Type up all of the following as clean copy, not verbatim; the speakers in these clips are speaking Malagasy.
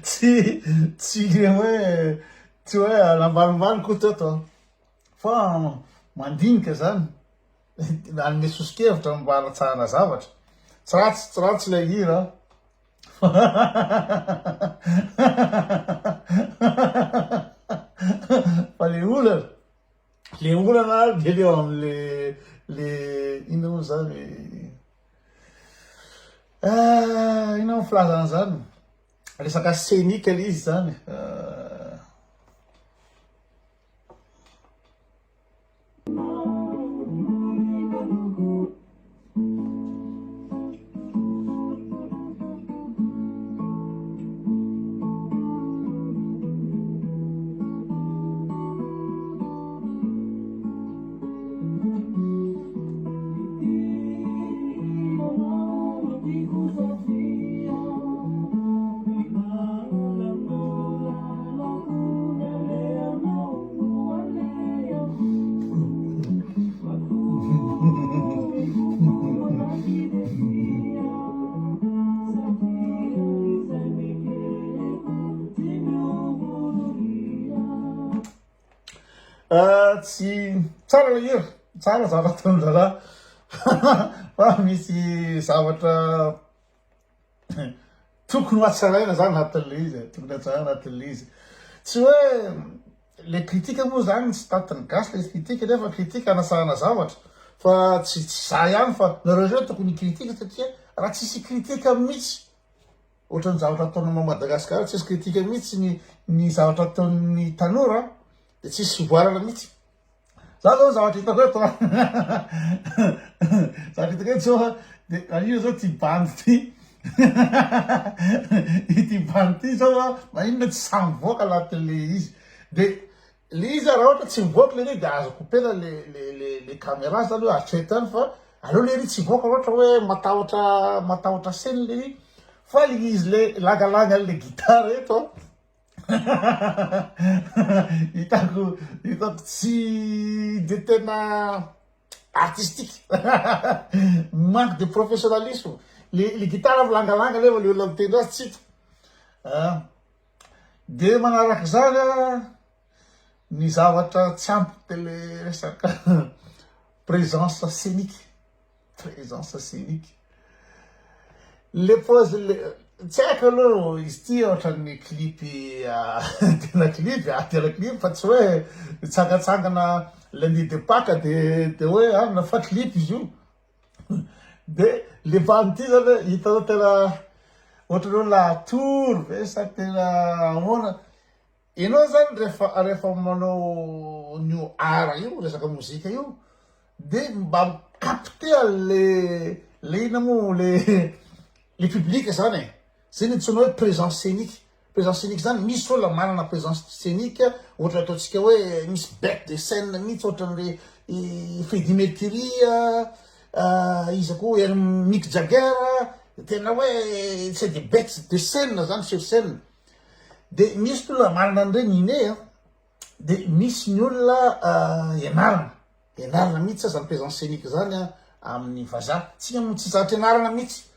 tsy hoe tsy hoe lambalimbaliko teto fa mandinika zany anome sosikevitra mba hanatsahana zavatra tsy ratsy le hira fa le olana de leo am'le ino moa zany ino amy filazana zany resaka scénique le izy zany tsy tsara le hira tsara zavatra ataon'zalahy fa misy zavatra tokony ho atsaraina zany anatin'le izy tokony hatsaraina anatin'le izy tsy hoe le kritika moa zany tsy tatiny gasy le kritika nefa kritika anasahana zavatra fa tsy za ihany fa nareo tokony kritika satria raha tsisy kritika mihitsy ohatrany zavatra ataonao Madagasikara tsisy kritika mihitsy ny zavatra ataon'ny tanora de tsisy voarana mihitsy za zao zavatra hitako eto zavatra hitako eto zao de io zao ty bandy ty bandy ty zao maninona tsy samy voaka anatin'le izy de le izy raha ohatra tsy mivoaka le de azo kopena le caméra zany hoe atretany fa aleo le ry tsy voaka ohatra hoe matahotra scène le fa le izy le lagalanga le gitara eto hitako tsy de tena artistique manque de professionnalisme le gitara langalanga lefa le olona mitendry azy tsito de manaraka zany ny zavatra tsy ampy de le resaka présence scénique le pose tsy haiko aloha izy ty ohatran'ny clipy tena clipy fa tsy hoe mitsangatsangana lundi de Pâques de hoe anina fa clipy izy io de le bandy ty zany hitanao tena ohatran'ny la tour ve sa tena ahoana ianao zany rehefa manao new art io resaka mozika io de mba micapte le ina mo le public zany zany antsoina hoe présence scénique zany misy olona manana présence scénique ohatra ataontsika hoe misy bête de scène mihitsy ohatran'le Freddie Mercury izy koa Mick Jagger tena hoe c'est des bêtes de scène zany sur scène de misy olona manana an'ireny iné de misy ny olona ianarana mihitsy zany présence scénique zany amin'ny vazaha tsy zatra ianarana mihitsy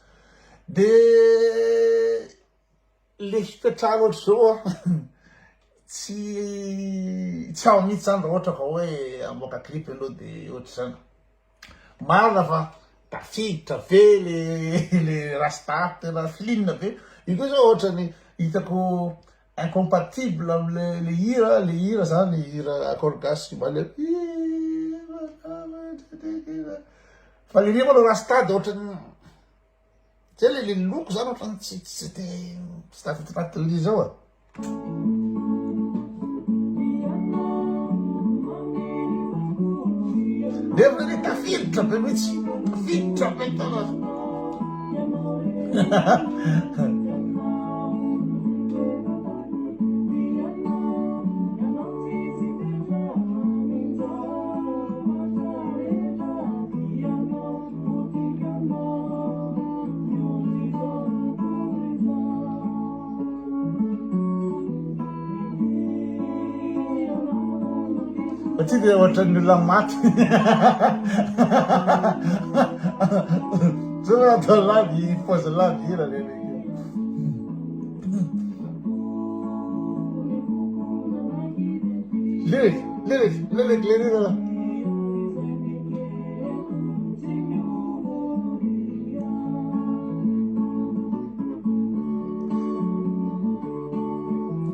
de le hipetraha ohatra zao tsy ao mihitsy zany raha ohatra ka hoe amoaka clip aloha de ohatra zany marina fa tafiditra ve le rasta tena filinina be io koa zao ohatrany hitako incompatible amle hira zany hira accord gasy mba le fa le rima lo rasta de ohatrany zay le loko zany ohatrany tsy tafiditra anatin'le zao de le tafiditra be mihitsy tafiditra be Ti devo ottenere la macchina Zona atao live poste live hira lele. Lyric.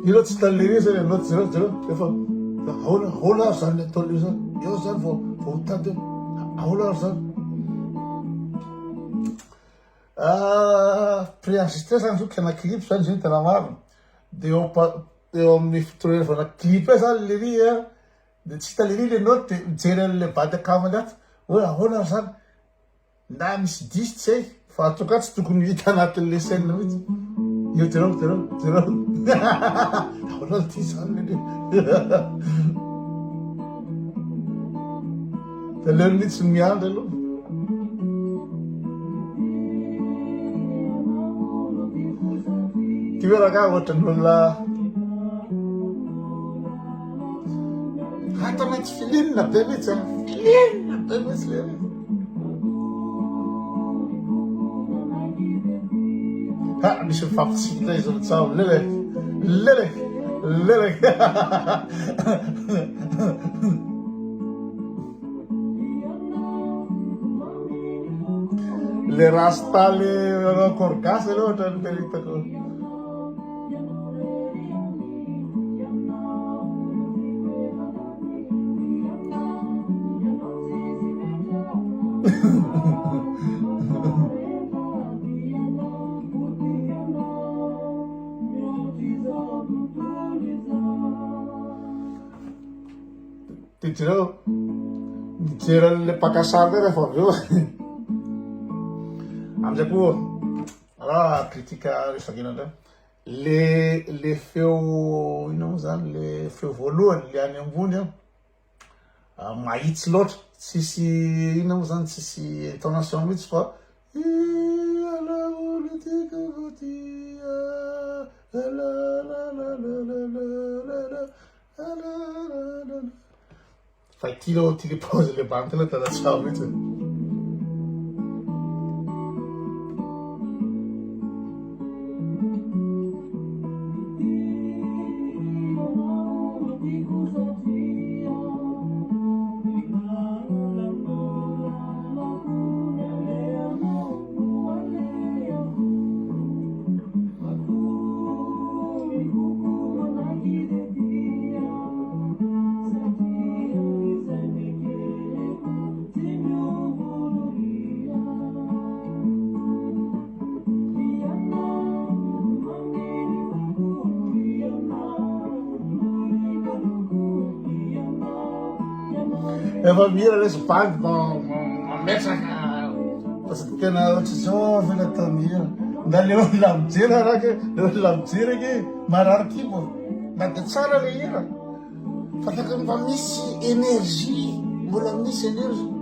You tsy ta lyric zany anao zero efa ahoana ary zany atao lyric zany eo zany vao hitady ahoana ary zany préenregistré zany zo kana clip zany zany tena marina de eo amin'ny fotoana clip zany lyric de tsy hita lyric le note de mijery an'le bady akamany ato hoe ahoana ary zany na misy diso tsy hay fa atoka tsy tokony hita anatin'le scène mihitsy io zero ahoana ty zany le de leo mihitsy miandry aloha ty hoe raha ohatran'olona hata mety filinina be mihitsy filinina be mihitsy le misy mifampitsika izy mitsao lelek le rasta le korgasy le ohatra le hitako Titireo mijery an'le pakasary le rehefa avy eo amizay koa raha kritika resaky ina ndray le feo ino moa zany le feo voalohany le any ambony mahitsy loatra tsisy ino moa zany tsisy intonation mihitsy fa fa ty lo ty le pose le banty le tena tsao mihitsy efa mihira le sobangy mametraka parce que tena ohatry zao vela atao mihira nda le olona mijery arake le olona mijery ake marary kibo na de tsara le hira fa taka mba misy énergie mbola misy énergie